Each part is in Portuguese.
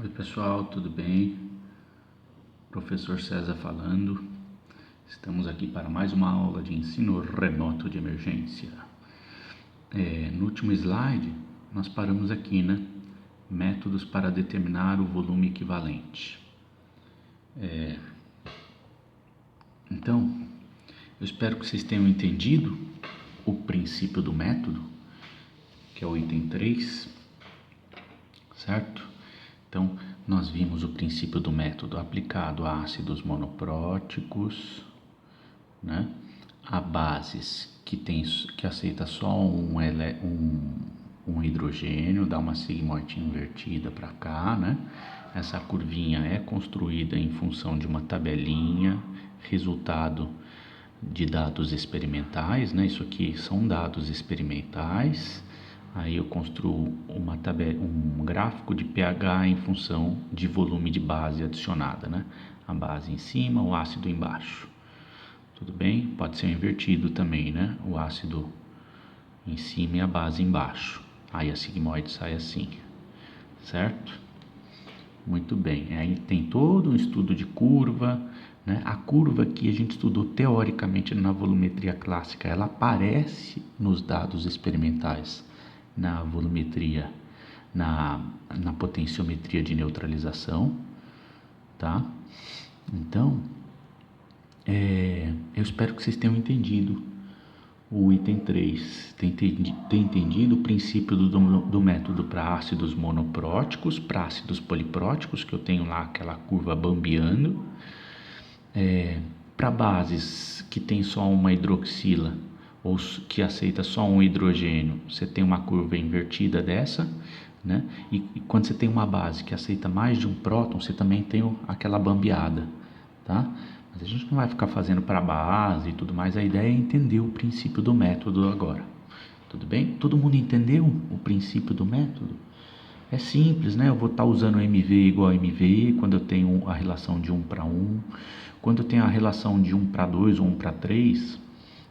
Oi pessoal, tudo bem? Professor César falando. Estamos aqui para mais uma aula de ensino remoto de emergência. No último slide, nós paramos aqui, né? Métodos para determinar o volume equivalente. Então, eu espero que vocês tenham entendido o princípio do método, que é o item 3, certo? Então, nós vimos o princípio do método aplicado a ácidos monopróticos, né? A bases que aceita só um hidrogênio, dá uma sigmoide invertida para cá, né? Essa curvinha é construída em função de uma tabelinha, resultado de dados experimentais, né? Isso aqui são dados experimentais. Aí eu construo um gráfico de pH em função de volume de base adicionada, né? A base em cima, o ácido embaixo. Tudo bem? Pode ser invertido também, né? O ácido em cima e a base embaixo. Aí a sigmoide sai assim, certo? Muito bem. Aí tem todo um estudo de curva, né? A curva que a gente estudou teoricamente na volumetria clássica, ela aparece nos dados experimentais na volumetria, na potenciometria de neutralização, tá? Então, eu espero que vocês tenham entendido o item 3, tem entendido o princípio do método para ácidos monopróticos, para ácidos polipróticos, que eu tenho lá aquela curva bambeando, para bases que tem só uma hidroxila, ou que aceita só um hidrogênio, você tem uma curva invertida dessa, né? E quando você tem uma base que aceita mais de um próton, você também tem aquela bambeada, tá? Mas a gente não vai ficar fazendo para base e tudo mais, a ideia é entender o princípio do método agora, tudo bem? Todo mundo entendeu o princípio do método? É simples, né? Eu vou estar usando MV igual a MV quando eu tenho a relação de 1 para 1, quando eu tenho a relação de 1 para 2 ou 1 para 3,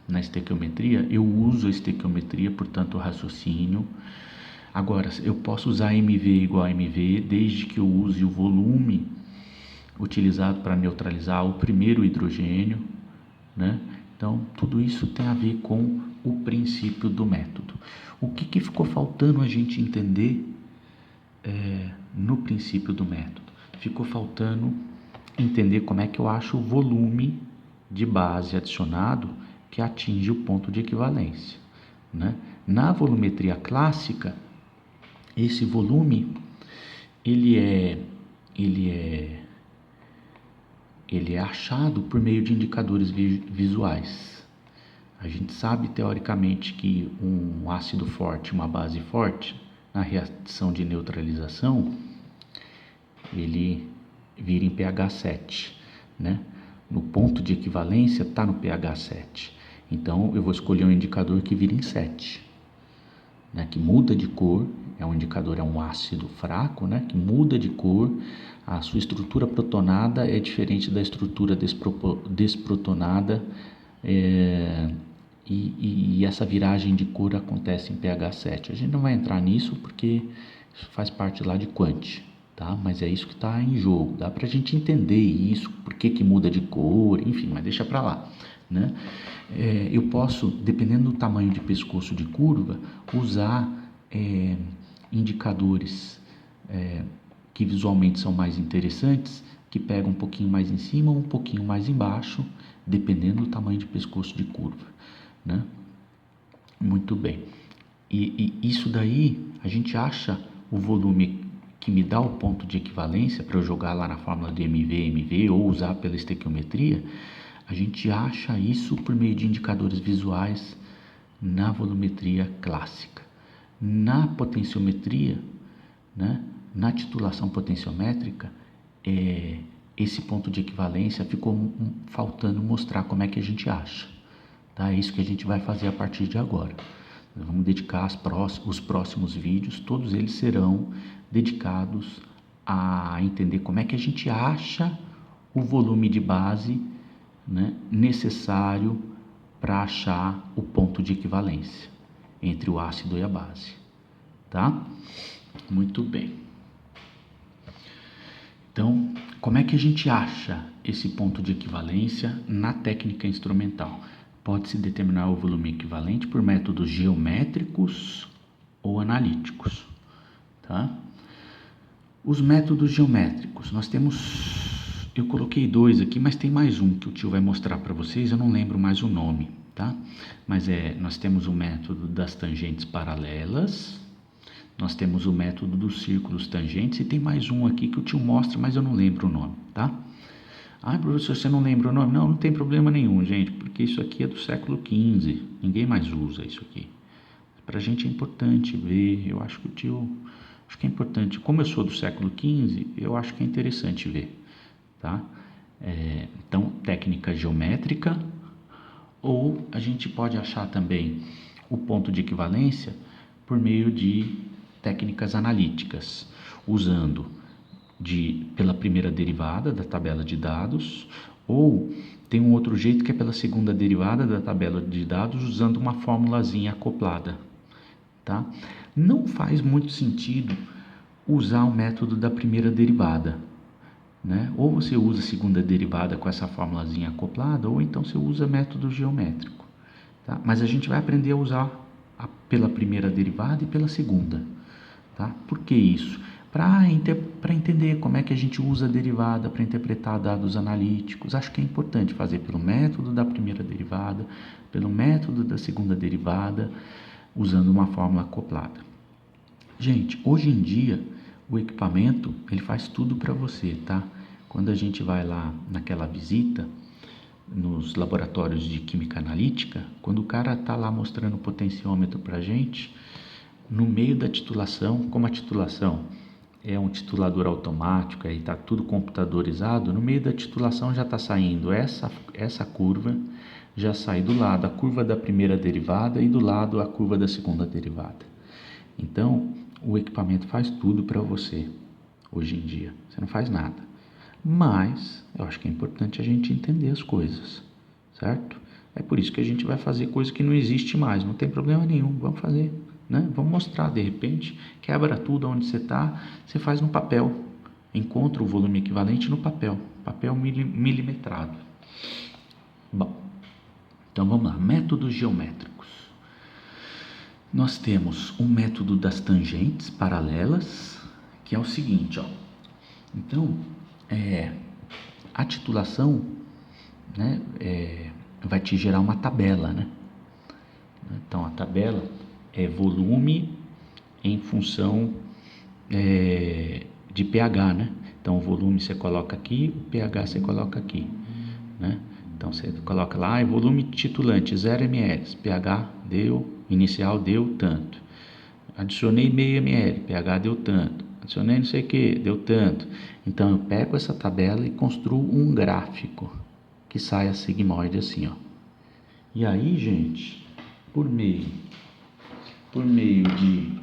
na estequiometria, eu uso a estequiometria, portanto o raciocínio. Agora, eu posso usar MV igual a MV desde que eu use o volume utilizado para neutralizar o primeiro hidrogênio, né? Então, tudo isso tem a ver com o princípio do método. O que ficou faltando a gente entender no princípio do método? Ficou faltando entender como é que eu acho o volume de base adicionado que atinge o ponto de equivalência, né? Na volumetria clássica, esse volume ele é achado por meio de indicadores visuais. A gente sabe teoricamente que um ácido forte, uma base forte, na reação de neutralização, ele vira em pH 7, né? No ponto de equivalência está no pH 7. Então eu vou escolher um indicador que vira em 7, né? Que muda de cor, é um indicador, é um ácido fraco, né? Que muda de cor, a sua estrutura protonada é diferente da estrutura desprotonada, e essa viragem de cor acontece em pH 7. A gente não vai entrar nisso porque isso faz parte lá de Quant, tá? Mas é isso que está em jogo. Dá para a gente entender isso, por que muda de cor, enfim, mas deixa para lá, né? Eu posso, dependendo do tamanho de pescoço de curva, usar indicadores que visualmente são mais interessantes, que pegam um pouquinho mais em cima ou um pouquinho mais embaixo, dependendo do tamanho de pescoço de curva, né? Muito bem. E isso daí, a gente acha o volume que me dá o ponto de equivalência para eu jogar lá na fórmula de MV ou usar pela estequiometria, a gente acha isso por meio de indicadores visuais na volumetria clássica. Na potenciometria, né, na titulação potenciométrica, esse ponto de equivalência ficou faltando mostrar como é que a gente acha, tá? É isso que a gente vai fazer a partir de agora. Nós vamos dedicar os próximos vídeos, todos eles serão dedicados a entender como é que a gente acha o volume de base, né, necessário para achar o ponto de equivalência entre o ácido e a base, tá? Muito bem. Então, como é que a gente acha esse ponto de equivalência na técnica instrumental? Pode-se determinar o volume equivalente por métodos geométricos ou analíticos, tá? Os métodos geométricos, nós temos, eu coloquei 2 aqui, mas tem mais um que o tio vai mostrar para vocês, eu não lembro mais o nome, tá? Mas nós temos o método das tangentes paralelas, nós temos o método dos círculos tangentes e tem mais um aqui que o tio mostra, mas eu não lembro o nome, tá? Ah, professor, você não lembra o nome? Não, não tem problema nenhum, gente, porque isso aqui é do século XV, ninguém mais usa isso aqui. Pra gente é importante ver, eu acho que o tio, acho que é importante, como eu sou do século XV, eu acho que é interessante ver, tá? Então, técnica geométrica, ou a gente pode achar também o ponto de equivalência por meio de técnicas analíticas, usando pela primeira derivada da tabela de dados, ou tem um outro jeito que é pela segunda derivada da tabela de dados, usando uma formulazinha acoplada, tá? Não faz muito sentido usar o método da primeira derivada, né? Ou você usa a segunda derivada com essa formulazinha acoplada, ou então você usa método geométrico, tá? Mas a gente vai aprender a usar pela primeira derivada e pela segunda, tá? Por que isso? Para entender como é que a gente usa a derivada para interpretar dados analíticos. Acho que é importante fazer pelo método da primeira derivada, pelo método da segunda derivada, usando uma fórmula acoplada. Gente, hoje em dia o equipamento ele faz tudo para você, tá? Quando a gente vai lá naquela visita nos laboratórios de química analítica, quando o cara tá lá mostrando o potenciômetro para gente, no meio da titulação, como a titulação é um titulador automático, aí está tudo computadorizado, no meio da titulação já está saindo essa curva, já sai do lado a curva da primeira derivada e do lado a curva da segunda derivada. Então, o equipamento faz tudo para você, hoje em dia, você não faz nada. Mas, eu acho que é importante a gente entender as coisas, certo? É por isso que a gente vai fazer coisa que não existe mais, não tem problema nenhum, vamos fazer. Né? Vamos mostrar, de repente, quebra tudo onde você está, você faz no papel, encontra o volume equivalente no papel milimetrado. Bom, então vamos lá, métodos geométricos. Nós temos o método das tangentes paralelas, que é o seguinte, ó. Então, a titulação, né, vai te gerar uma tabela, né? Então, a tabela é volume em função de pH, né? Então, o volume você coloca aqui, o pH você coloca aqui, né? Então, você coloca lá, volume titulante 0 ml, pH inicial deu tanto. Adicionei meio ml, pH deu tanto. Adicionei não sei o que, deu tanto. Então, eu pego essa tabela e construo um gráfico que sai a sigmoide assim, ó. E aí, gente, por meio de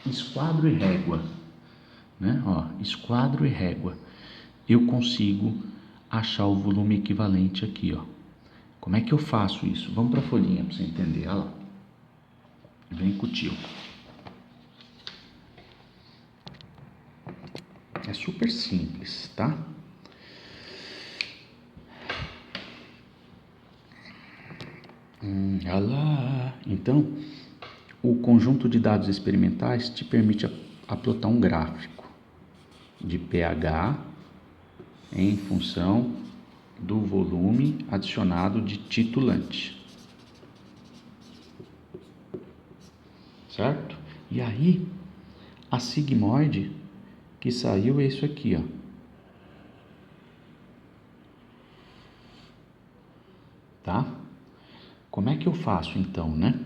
esquadro e régua, né? Ó, esquadro e régua, eu consigo achar o volume equivalente aqui, ó. Como é que eu faço isso? Vamos para a folhinha para você entender, olha lá. Vem com o tio. É super simples, tá? Olha lá. Então, o conjunto de dados experimentais te permite aplotar um gráfico de pH em função do volume adicionado de titulante, certo? E aí, a sigmoide que saiu é isso aqui, ó. Tá? Como é que eu faço então, né?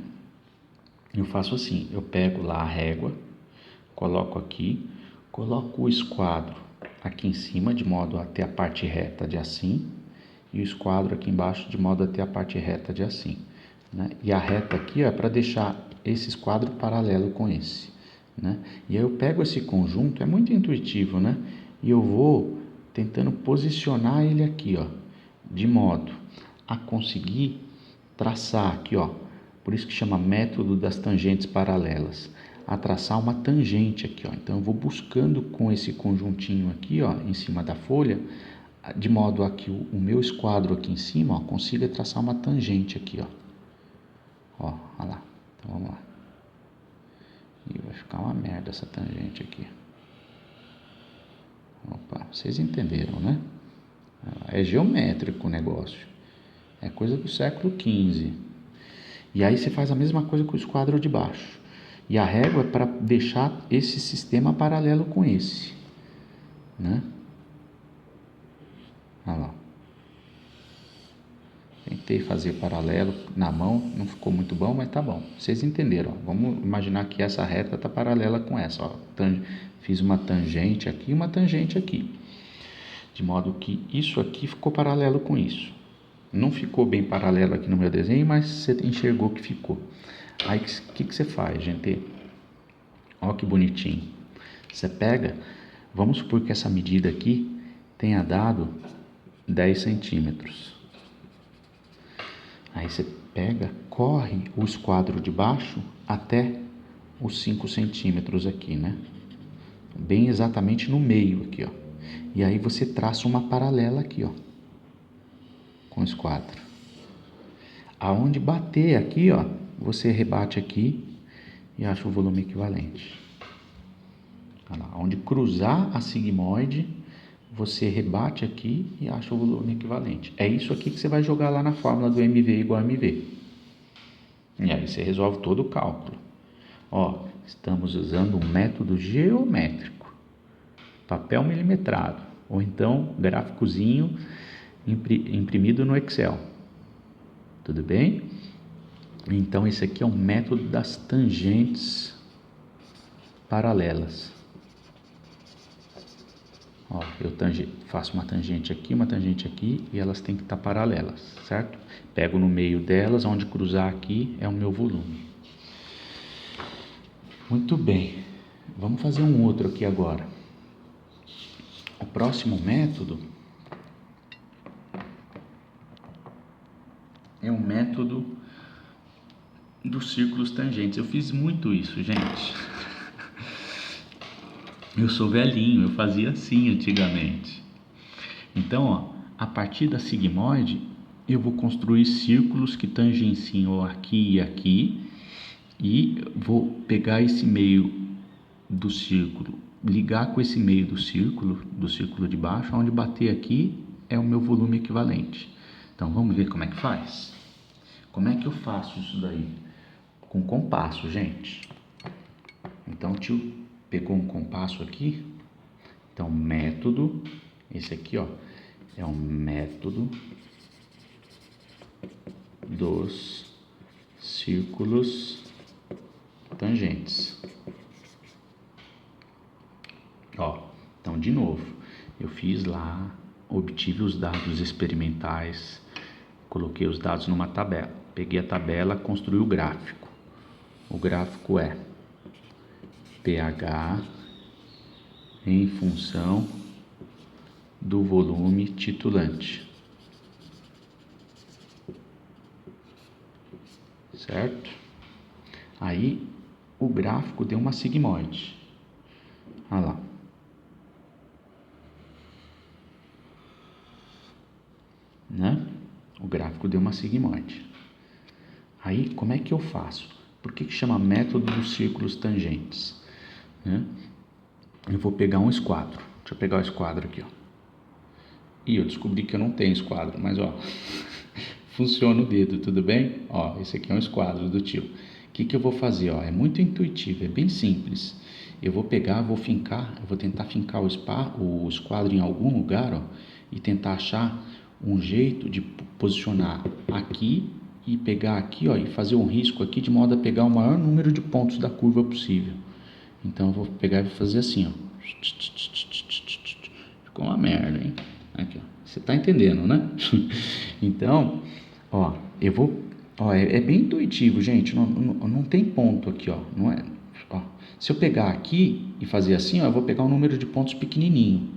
Eu faço assim, eu pego lá a régua, coloco aqui, coloco o esquadro aqui em cima, de modo a ter a parte reta de assim, e o esquadro aqui embaixo, de modo a ter a parte reta de assim, né? E a reta aqui é para deixar esse esquadro paralelo com esse, né? E aí eu pego esse conjunto, é muito intuitivo, né? E eu vou tentando posicionar ele aqui, ó, de modo a conseguir traçar aqui, ó, por isso que chama método das tangentes paralelas, a traçar uma tangente aqui, ó. Então eu vou buscando com esse conjuntinho aqui, ó, em cima da folha, de modo a que o meu esquadro aqui em cima, ó, consiga traçar uma tangente aqui, ó. Ó, olha lá. Então vamos lá. E vai ficar uma merda essa tangente aqui. Opa, vocês entenderam, né? É geométrico o negócio. É coisa do século XV. E aí você faz a mesma coisa com o esquadro de baixo. E a régua é para deixar esse sistema paralelo com esse, né? Olha lá. Tentei fazer paralelo na mão, não ficou muito bom, mas tá bom. Vocês entenderam, ó. Vamos imaginar que essa reta tá paralela com essa, ó. Fiz uma tangente aqui e uma tangente aqui. De modo que isso aqui ficou paralelo com isso. Não ficou bem paralelo aqui no meu desenho, mas você enxergou que ficou. Aí o que você faz, gente? Olha que bonitinho. Você pega, vamos supor que essa medida aqui tenha dado 10 centímetros. Aí você pega, corre o esquadro de baixo até os 5 centímetros aqui, né? Bem exatamente no meio aqui, ó. E aí você traça uma paralela aqui, ó, com o esquadro. Aonde bater aqui, ó, você rebate aqui e acha o volume equivalente. Olha lá, onde cruzar a sigmoide, você rebate aqui e acha o volume equivalente. É isso aqui que você vai jogar lá na fórmula do MV igual a MV. E aí você resolve todo o cálculo. Ó, estamos usando um método geométrico, papel milimetrado, ou então gráficozinho imprimido no Excel. Tudo bem? Então esse aqui é um método das tangentes paralelas. Ó, eu faço uma tangente aqui e elas têm que estar paralelas, certo? Pego no meio delas, onde cruzar aqui é o meu volume. Muito bem, vamos fazer um outro aqui agora. O próximo método é o método dos círculos tangentes. Eu fiz muito isso, gente. Eu sou velhinho, eu fazia assim antigamente. Então, ó, a partir da sigmoide, eu vou construir círculos que tangenciam aqui e aqui, e vou pegar esse meio do círculo, ligar com esse meio do círculo de baixo, onde bater aqui é o meu volume equivalente. Então, vamos ver como é que faz? Como é que eu faço isso daí? Com compasso, gente. Então, o tio pegou um compasso aqui. Então, método, esse aqui, ó, é um método dos círculos tangentes. Ó, então, de novo, eu fiz lá, obtive os dados experimentais, coloquei os dados numa tabela. Peguei a tabela, construí o gráfico. O gráfico é pH em função do volume titulante, certo? Aí o gráfico deu uma sigmoide. Olha lá. Né? O gráfico deu uma sigmoide. Aí como é que eu faço? Por que chama método dos círculos tangentes? Né? Eu vou pegar um esquadro. Deixa eu pegar o esquadro aqui, ó. E eu descobri que eu não tenho esquadro, mas ó, funciona o dedo, tudo bem? Ó, esse aqui é um esquadro do tio. O que eu vou fazer? Ó, é muito intuitivo, é bem simples. Eu vou pegar, vou tentar fincar o esquadro em algum lugar, ó, e tentar achar um jeito de posicionar aqui e pegar aqui, ó, e fazer um risco aqui de modo a pegar o maior número de pontos da curva possível. Então eu vou pegar e vou fazer assim, ó. Ficou uma merda, hein? Aqui, ó. Você tá entendendo, né? Então, ó, eu vou, ó, é bem intuitivo, gente. Não tem ponto aqui, ó. Não é, ó. Se eu pegar aqui e fazer assim, ó, eu vou pegar um número de pontos pequenininho,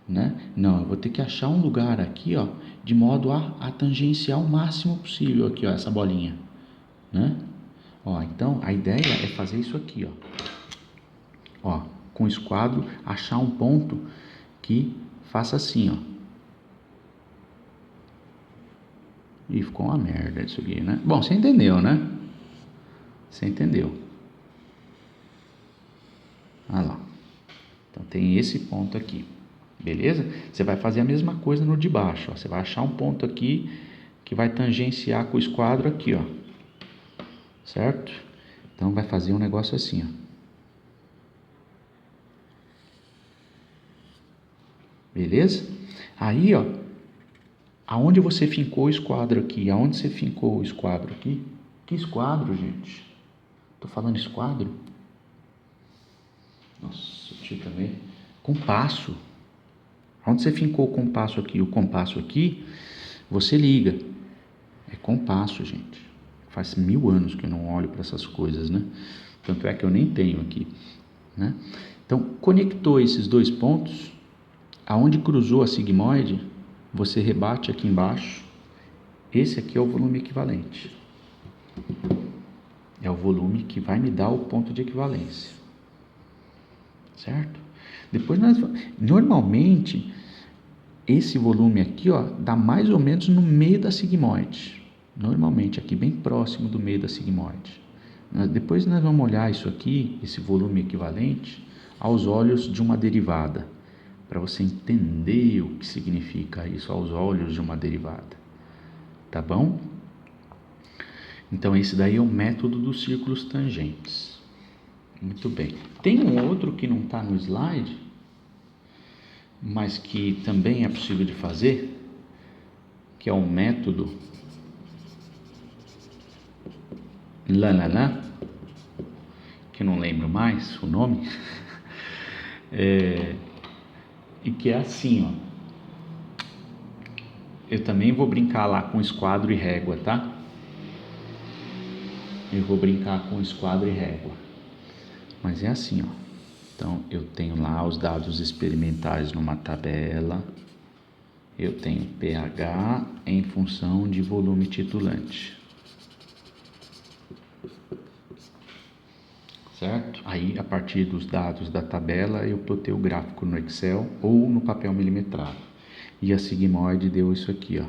né? Não, eu vou ter que achar um lugar aqui, ó, de modo a tangenciar o máximo possível aqui, ó, essa bolinha, né? Ó, então a ideia é fazer isso aqui, ó. Ó, com o esquadro, achar um ponto que faça assim, ó. E ficou uma merda isso aqui, né? Bom, você entendeu, né? Você entendeu. Olha lá. Então tem esse ponto aqui. Beleza? Você vai fazer a mesma coisa no de baixo, ó. Você vai achar um ponto aqui que vai tangenciar com o esquadro aqui, ó. Certo? Então vai fazer um negócio assim, ó. Beleza? Aí, ó, aonde você fincou o esquadro aqui? Aonde você fincou o esquadro aqui? Que esquadro, gente? Tô falando esquadro? Nossa, deixa eu também. Compasso. Onde você fincou o compasso aqui? O compasso aqui, você liga. É compasso, gente. Faz 1000 anos que eu não olho para essas coisas, né? Tanto é que eu nem tenho aqui, né? Então, conectou esses dois pontos. Aonde cruzou a sigmoide, você rebate aqui embaixo. Esse aqui é o volume equivalente. É o volume que vai me dar o ponto de equivalência. Certo? Depois normalmente, esse volume aqui, ó, dá mais ou menos no meio da sigmoide. Normalmente, aqui bem próximo do meio da sigmoide. Depois nós vamos olhar isso aqui, esse volume equivalente, aos olhos de uma derivada. Para você entender o que significa isso aos olhos de uma derivada. Tá bom? Então esse daí é o método dos círculos tangentes. Muito bem. Tem um outro que não está no slide, mas que também é possível de fazer, que é o método Lanana, que eu não lembro mais o nome, e que é assim, ó. Eu também vou brincar lá com esquadro e régua, tá? Eu vou brincar com esquadro e régua. Mas é assim, ó. Então, eu tenho lá os dados experimentais numa tabela. Eu tenho pH em função de volume titulante. Certo? Aí, a partir dos dados da tabela, eu botei o gráfico no Excel ou no papel milimetrado. E a sigmoide deu isso aqui, ó.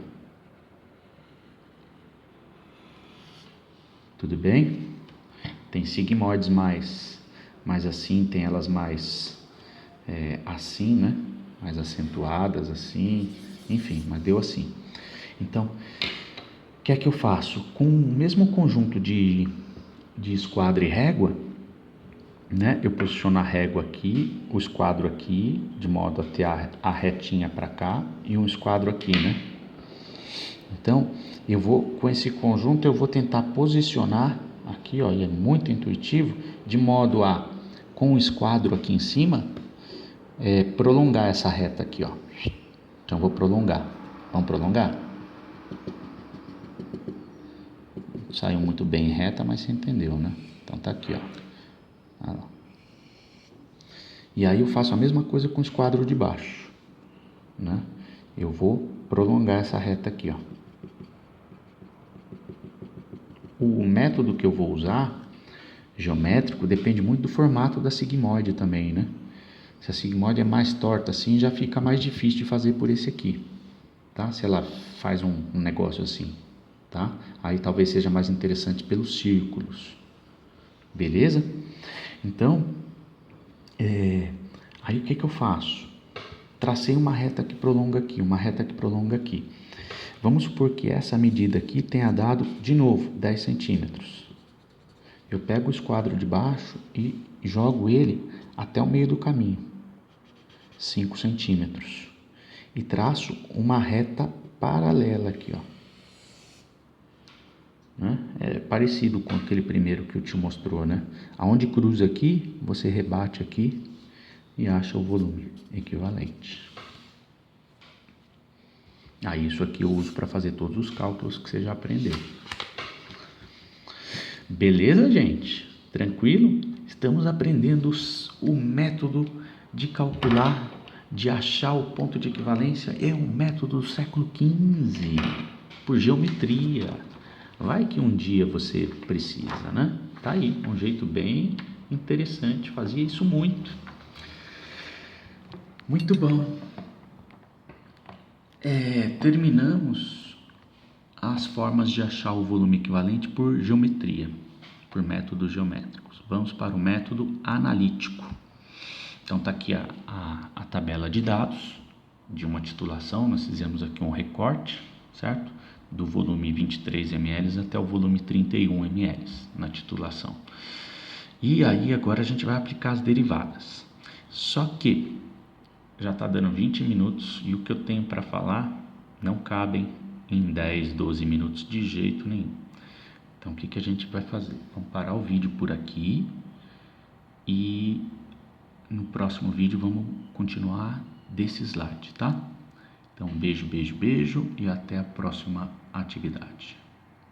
Tudo bem? Tem sigmoides mais assim, tem elas mais assim, né? Mais acentuadas assim, enfim, mas deu assim. Então, o que é que eu faço? Com o mesmo conjunto de esquadro e régua, né? Eu posiciono a régua aqui, o esquadro aqui, de modo a ter a retinha para cá e um esquadro aqui, né? Então, eu vou, com esse conjunto, eu vou tentar posicionar aqui, ó, e é muito intuitivo, de modo a, com o esquadro aqui em cima, prolongar essa reta aqui, ó. Então, eu vou prolongar. Vamos prolongar? Saiu muito bem reta, mas você entendeu, né? Então, tá aqui, ó. Olha lá. E aí eu faço a mesma coisa com o esquadro de baixo, né? Eu vou prolongar essa reta aqui, ó. O método que eu vou usar, geométrico, depende muito do formato da sigmoide também, né? Se a sigmoide é mais torta assim, já fica mais difícil de fazer por esse aqui, tá? Se ela faz um negócio assim, tá? Aí talvez seja mais interessante pelos círculos, beleza? Então, aí o que eu faço? Tracei uma reta que prolonga aqui, uma reta que prolonga aqui. Vamos supor que essa medida aqui tenha dado, de novo, 10 centímetros. Eu pego o esquadro de baixo e jogo ele até o meio do caminho, 5 centímetros. E traço uma reta paralela aqui, ó. Né? É parecido com aquele primeiro que eu te mostrou, né? Aonde cruza aqui, você rebate aqui e acha o volume equivalente. Aí isso aqui eu uso para fazer todos os cálculos que você já aprendeu. Beleza, gente? Tranquilo? Estamos aprendendo o método de calcular, de achar o ponto de equivalência. É um método do século XV, por geometria. Vai que um dia você precisa, né? Tá aí, um jeito bem interessante, fazia isso muito. Muito bom. Terminamos as formas de achar o volume equivalente por geometria, por métodos geométricos. Vamos para o método analítico. Então está aqui a tabela de dados de uma titulação. Nós fizemos aqui um recorte, certo? Do volume 23 ml até o volume 31 ml na titulação. E aí agora a gente vai aplicar as derivadas. Só que já está dando 20 minutos e o que eu tenho para falar não cabem em 10, 12 minutos de jeito nenhum. Então o que a gente vai fazer? Vamos parar o vídeo por aqui e no próximo vídeo vamos continuar desse slide, tá? Então beijo, beijo, beijo e até a próxima atividade.